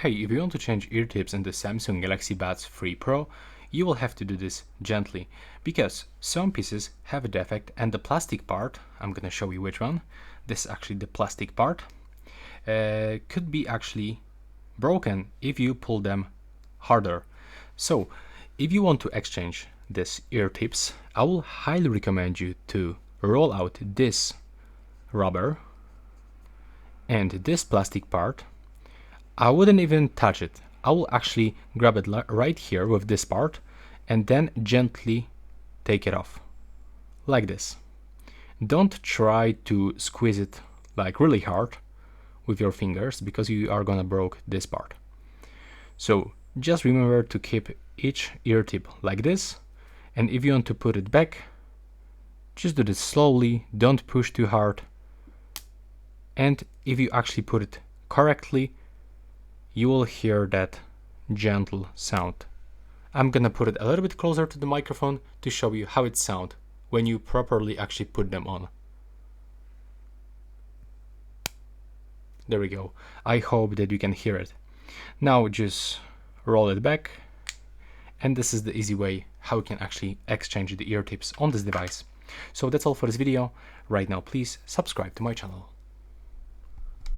Hey, if you want to change ear tips in the Samsung Galaxy Buds 3 Pro, you will have to do this gently, because some pieces have a defect and the plastic part, I'm gonna show you which one, this is actually the plastic part, could be actually broken if you pull them harder. So, if you want to exchange these ear tips, I will highly recommend you to roll out this rubber and this plastic part. I wouldn't even touch it. I will actually grab it right here with this part and then gently take it off, like this. Don't try to squeeze it like really hard with your fingers, because you are gonna break this part. So just remember to keep each ear tip like this, and if you want to put it back, just do this slowly, don't push too hard, and if you actually put it correctly, you will hear that gentle sound. I'm gonna put it a little bit closer to the microphone to show you how it sounds when you properly actually put them on. There we go. I hope that you can hear it. Now just roll it back, and this is the easy way how you can actually exchange the ear tips on this device. So that's all for this video. Right now, please subscribe to my channel.